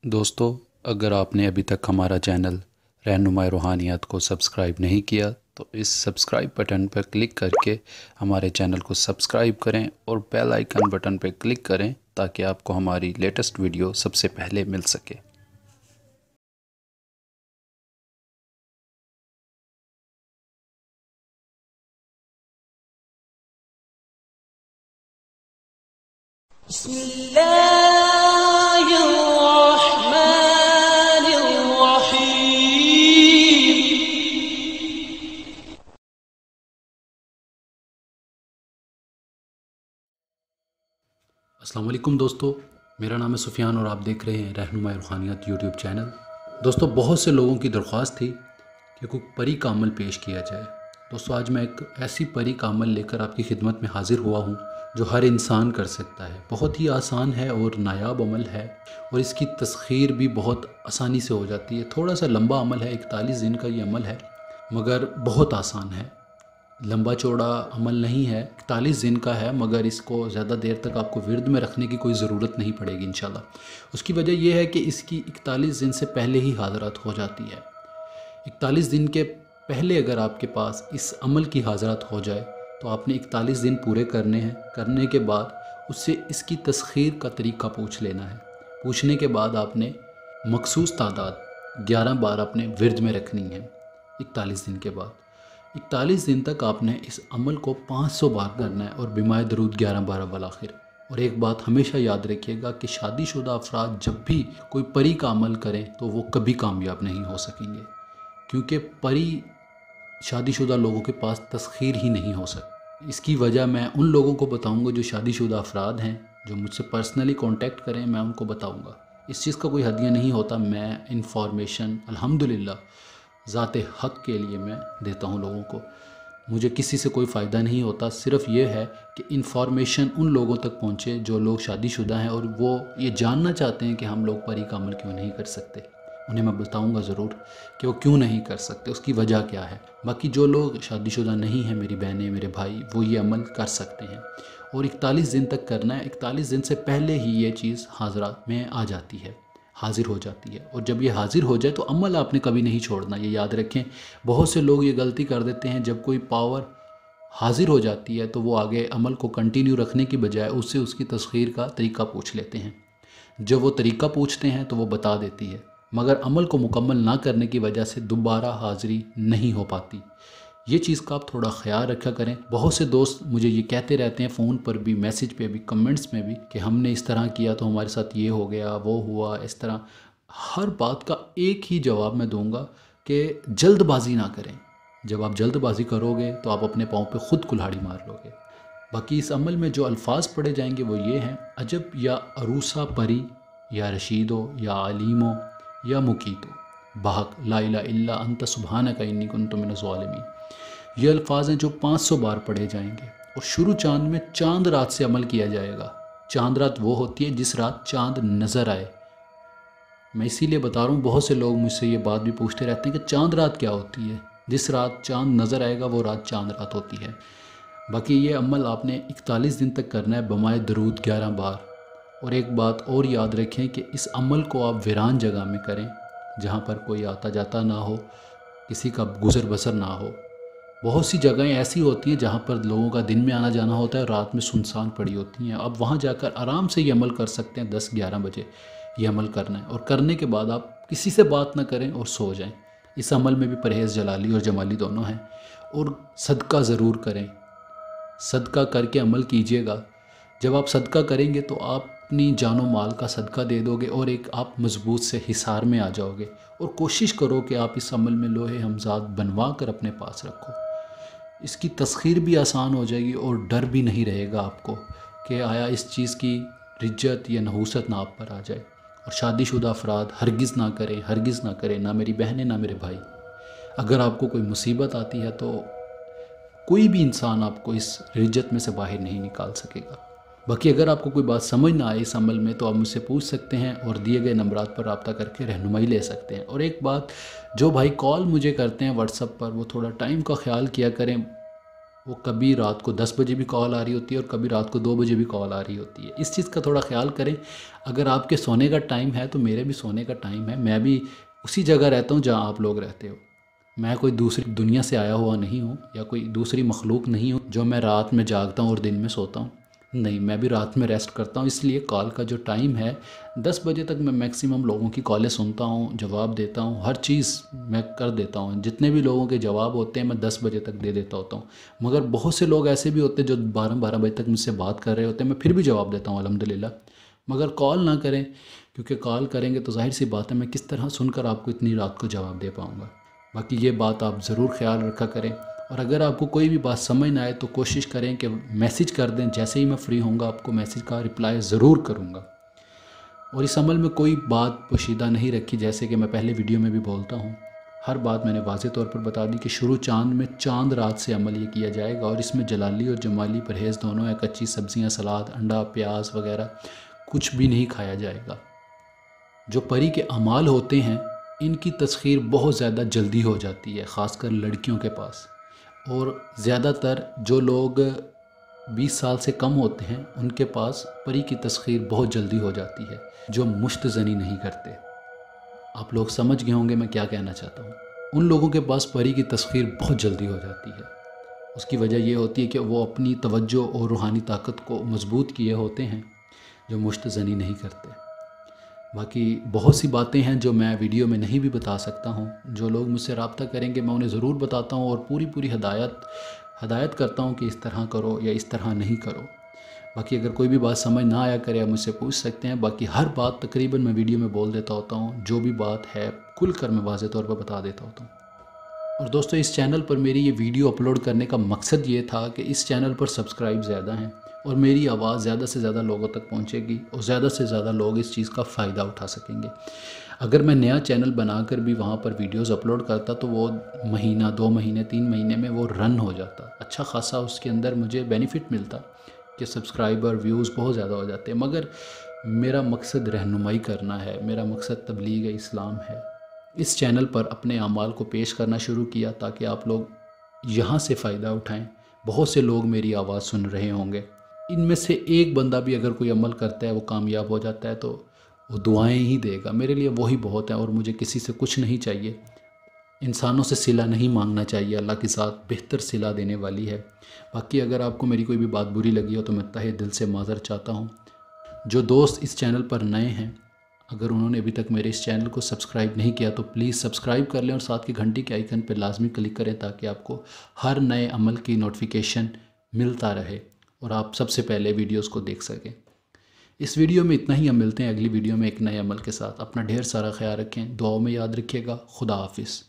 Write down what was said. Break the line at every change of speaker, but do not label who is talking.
दोस्तों, अगर आपने अभी तक हमारा चैनल रहनुमाई रूहानियत को सब्सक्राइब नहीं किया तो इस सब्सक्राइब बटन पर क्लिक करके हमारे चैनल को सब्सक्राइब करें और बेल आइकन बटन पर क्लिक करें ताकि आपको हमारी लेटेस्ट वीडियो सबसे पहले मिल सके। अस्सलाम वालेकुम दोस्तों, मेरा नाम है सुफियान और आप देख रहे हैं रहनुमाई रूहानियत यूट्यूब चैनल। दोस्तों, बहुत से लोगों की दरख्वास्त थी कि कोई परी का अमल पेश किया जाए। दोस्तों, आज मैं एक ऐसी परी का अमल लेकर आपकी खिदमत में हाजिर हुआ हूँ जो हर इंसान कर सकता है। बहुत ही आसान है और नायाब अमल है और इसकी तस्खीर भी बहुत आसानी से हो जाती है। थोड़ा सा लंबा अमल है, 41 दिन का ये अमल है, मगर बहुत आसान है। लंबा चौड़ा अमल नहीं है, 41 दिन का है, मगर इसको ज़्यादा देर तक आपको विर्द में रखने की कोई ज़रूरत नहीं पड़ेगी इंशाल्लाह। उसकी वजह यह है कि इसकी 41 दिन से पहले ही हाज़रात हो जाती है। 41 दिन के पहले अगर आपके पास इस अमल की हाज़रात हो जाए तो आपने 41 दिन पूरे करने हैं। करने के बाद उससे इसकी तस्खीर का तरीक़ा पूछ लेना है। पूछने के बाद आपने मखसूस तादाद 11 बार अपने विर्द में रखनी है। 41 दिन के बाद 41 दिन तक आपने इस अमल को 500 बार करना है और बिमाए दरूद 11 बार अव्वल आखिर। और एक बात हमेशा याद रखिएगा कि शादीशुदा अफराद जब भी कोई परी का अमल करें तो वो कभी कामयाब नहीं हो सकेंगे, क्योंकि परी शादीशुदा लोगों के पास तस्खीर ही नहीं हो सकती। इसकी वजह मैं उन लोगों को बताऊंगा जो शादीशुदा अफराद हैं, जो मुझसे पर्सनली कांटेक्ट करें, मैं उनको बताऊंगा। इस चीज़ का कोई हदिया नहीं होता। मैं इन्फॉर्मेशन अल्हम्दुलिल्लाह ज़ाते हक़ के लिए मैं देता हूँ लोगों को। मुझे किसी से कोई फ़ायदा नहीं होता। सिर्फ़ ये है कि इन्फॉर्मेशन उन लोगों तक पहुँचे जो लोग शादीशुदा हैं और वो ये जानना चाहते हैं कि हम लोग परी का अमल क्यों नहीं कर सकते। उन्हें मैं बताऊंगा ज़रूर कि वो क्यों नहीं कर सकते, उसकी वजह क्या है। बाकी जो लोग शादीशुदा नहीं हैं, मेरी बहनें, मेरे भाई, वो ये अमल कर सकते हैं और 41 दिन तक करना है। 41 दिन से पहले ही ये चीज़ हाज़रा में आ जाती है, हाज़िर हो जाती है। और जब ये हाज़िर हो जाए तो अमल आपने कभी नहीं छोड़ना, ये याद रखें। बहुत से लोग ये गलती कर देते हैं, जब कोई पावर हाज़िर हो जाती है तो वो आगे अमल को कंटिन्यू रखने की बजाय उससे उसकी तस्खीर का तरीक़ा पूछ लेते हैं। जब वो तरीक़ा पूछते हैं तो वो बता देती है, मगर अमल को मुकम्मल ना करने की वजह से दोबारा हाज़िरी नहीं हो पाती। ये चीज़ का आप थोड़ा ख्याल रखा करें। बहुत से दोस्त मुझे ये कहते रहते हैं, फ़ोन पर भी, मैसेज पे भी, कमेंट्स में भी, कि हमने इस तरह किया तो हमारे साथ ये हो गया, वो हुआ, इस तरह। हर बात का एक ही जवाब मैं दूंगा कि जल्दबाजी ना करें। जब आप जल्दबाजी करोगे तो आप अपने पाँव पे ख़ुद कुल्हाड़ी मार लोगे। बाकी इस अमल में जो अल्फाज पढ़े जाएंगे वो ये हैं: अजब या अरूसा परी, या रशीदो, या अलीमो, या मुकीतो, बहक ला इलाहा इल्ला अंत सुब्हानका इन्नी कुन्तु मिनज़ ज़ालिमीन। ये अल्फाज हैं जो 500 बार पढ़े जाएंगे। और शुरू चांद में चांद रात से अमल किया जाएगा। चांद रात वो होती है जिस रात चांद नज़र आए। मैं इसीलिए बता रहा हूँ, बहुत से लोग मुझसे ये बात भी पूछते रहते हैं कि चांद रात क्या होती है। जिस रात चांद नज़र आएगा वो रात चांद रात होती है। बाकी ये अमल आपने 41 दिन तक करना है, बमाए दरूद 11 बार। और एक बात और याद रखें कि इस अमल को आप वीरान जगह में करें, जहाँ पर कोई आता जाता ना हो, किसी का गुज़र बसर ना हो। बहुत सी जगहें ऐसी होती हैं जहाँ पर लोगों का दिन में आना जाना होता है, रात में सुनसान पड़ी होती हैं। अब वहाँ जाकर आराम से ये अमल कर सकते हैं। 10-11 बजे ये अमल करना है और करने के बाद आप किसी से बात ना करें और सो जाएं। इस अमल में भी परहेज़ जलाली और जमाली दोनों हैं। और सदका ज़रूर करें, सदका करके अमल कीजिएगा। जब आप सदका करेंगे तो आप अपनी जानो माल का सदका दे दोगे और एक आप मजबूत से हिसार में आ जाओगे। और कोशिश करो कि आप इस अमल में लोहे हमजाद बनवा कर अपने पास रखो। इसकी तस्खीर भी आसान हो जाएगी और डर भी नहीं रहेगा आपको कि आया इस चीज़ की रिज्जत या नहूसत ना आप पर आ जाए। और शादीशुदा अफराद हरगिज़ ना करें, हरगिज़ ना करें, ना मेरी बहनें ना मेरे भाई। अगर आपको कोई मुसीबत आती है तो कोई भी इंसान आपको इस रिज्जत में से बाहर नहीं निकाल सकेगा। बाकी अगर आपको कोई बात समझ ना आए इस अमल में तो आप मुझसे पूछ सकते हैं और दिए गए नंबरात पर रब्ता करके रहनुमाई ले सकते हैं। और एक बात, जो भाई कॉल मुझे करते हैं व्हाट्सएप पर, वो थोड़ा टाइम का ख्याल किया करें। وہ کبھی رات کو 10 بجے بھی کال آ رہی ہوتی ہے اور کبھی رات کو 2 بجے بھی کال آ رہی ہوتی ہے۔ اس چیز کا تھوڑا خیال کریں۔ اگر آپ کے سونے کا ٹائم ہے تو میرے بھی سونے کا ٹائم ہے، میں بھی اسی جگہ رہتا ہوں جہاں آپ لوگ رہتے ہو۔ میں کوئی دوسری دنیا سے آیا ہوا نہیں ہوں یا کوئی دوسری مخلوق نہیں ہوں جو میں رات میں جاگتا ہوں اور دن میں سوتا ہوں، نہیں، میں بھی رات میں ریسٹ کرتا ہوں۔ اس لیے کال کا جو ٹائم ہے 10 بجے تک میں میکسیمم لوگوں کی کالیں سنتا ہوں، جواب دیتا ہوں، ہر چیز میں کر دیتا ہوں۔ جتنے بھی لوگوں کے جواب ہوتے ہیں میں 10 بجے تک دے دیتا ہوتا ہوں، مگر بہت سے لوگ ایسے بھی ہوتے ہیں جو 12 بجے تک مجھ سے بات کر رہے ہوتے ہیں، میں پھر بھی جواب دیتا ہوں الحمدللہ۔ مگر کال نہ کریں، کیونکہ کال کریں گے تو ظاہر سی بات ہے میں کس طرح سن کر آپ کو اتنی رات کو جواب دے پاؤں گا۔ باقی یہ بات آپ ضرور خیال رکھا کریں، اور اگر آپ کو کوئی بھی بات سمجھ نہ آئے تو کوشش کریں کہ میسیج کر دیں، جیسے ہی میں فری ہوں گا آپ کو میسیج کا رپلائی ضرور کروں گا۔ اور اس عمل میں کوئی بات پوشیدہ نہیں رکھی، جیسے کہ میں پہلے ویڈیو میں بھی بولتا ہوں، ہر بات میں نے واضح طور پر بتا دی کہ شروع چاند میں چاند رات سے عمل یہ کیا جائے گا، اور اس میں جلالی اور جمالی پرہیز دونوں ہیں، کچی سبزیاں، سلاد، انڈا، پیاز وغیرہ کچھ بھی نہیں کھایا جائے گا۔ جو پری کے اعمال ہوتے ہیں ان کی تسخیر بہت زیادہ جلدی ہو جاتی ہے، خاص کر لڑکیوں کے پاس، اور زیادہ تر جو لوگ 20 سال سے کم ہوتے ہیں ان کے پاس پری کی تسخیر بہت جلدی ہو جاتی ہے، جو مشت زنی نہیں کرتے۔ آپ لوگ سمجھ گئے ہوں گے میں کیا کہنا چاہتا ہوں۔ ان لوگوں کے پاس پری کی تسخیر بہت جلدی ہو جاتی ہے۔ اس کی وجہ یہ ہوتی ہے کہ وہ اپنی توجہ اور روحانی طاقت کو مضبوط کیے ہوتے ہیں، جو مشت زنی نہیں کرتے۔ باقی بہت سی باتیں ہیں جو میں ویڈیو میں نہیں بھی بتا سکتا ہوں، جو لوگ مجھ سے رابطہ کریں گے میں انہیں ضرور بتاتا ہوں، اور پوری ہدایت کرتا ہوں کہ اس طرح کرو یا اس طرح نہیں کرو۔ باقی اگر کوئی بھی بات سمجھ نہ آیا کرے آپ مجھ سے پوچھ سکتے ہیں، باقی ہر بات تقریباً میں ویڈیو میں بول دیتا ہوتا ہوں، جو بھی بات ہے کھل کر میں واضح طور پر بتا دیتا ہوتا ہوں۔ اور دوستو اس چینل پر میری یہ ویڈیو اپلوڈ کرنے کا مقصد یہ تھا کہ اس چینل پر سبسکرائب زیادہ ہیں اور میری آواز زیادہ سے زیادہ لوگوں تک پہنچے گی اور زیادہ سے زیادہ لوگ اس چیز کا فائدہ اٹھا سکیں گے۔ اگر میں نیا چینل بنا کر بھی وہاں پر ویڈیوز اپلوڈ کرتا تو وہ مہینہ، 2 مہینے، 3 مہینے میں وہ رن ہو جاتا، اچھا خاصا اس کے اندر مجھے بینیفٹ ملتا کہ سبسکرائبر، ویوز بہت زیادہ ہو جاتے، مگر میرا مقصد رہنمائی کرنا ہے، میرا مقصد تبلیغ اسلام ہے۔ اس چینل پر اپنے اعمال کو پیش کرنا شروع کیا تاکہ آپ لوگ یہاں سے فائدہ اٹھائیں۔ بہت سے لوگ میری آواز سن رہے ہوں گے، ان میں سے ایک بندہ بھی اگر کوئی عمل کرتا ہے وہ کامیاب ہو جاتا ہے تو وہ دعائیں ہی دے گا، میرے لیے وہی بہت ہے، اور مجھے کسی سے کچھ نہیں چاہیے، انسانوں سے صلہ نہیں مانگنا چاہیے، اللہ کی ذات بہتر صلہ دینے والی ہے۔ باقی اگر آپ کو میری کوئی بھی بات بری لگی ہو تو میں تہہ دل سے معذرت چاہتا ہوں۔ جو دوست اس چینل پر نئے ہیں، اگر انہوں نے ابھی تک میرے اس چینل کو سبسکرائب نہیں کیا تو پلیز سبسکرائب کر لیں اور ساتھ کی گھنٹی کے آئیکن پہ لازمی کلک کریں تاکہ آپ کو ہر نئے عمل کی نوٹیفیکیشن ملتا رہے اور آپ سب سے پہلے ویڈیوز کو دیکھ سکیں۔ اس ویڈیو میں اتنا ہی، ہم ملتے ہیں اگلی ویڈیو میں ایک نئے عمل کے ساتھ۔ اپنا ڈھیر سارا خیال رکھیں، دعاؤں میں یاد رکھیے گا۔ خدا حافظ۔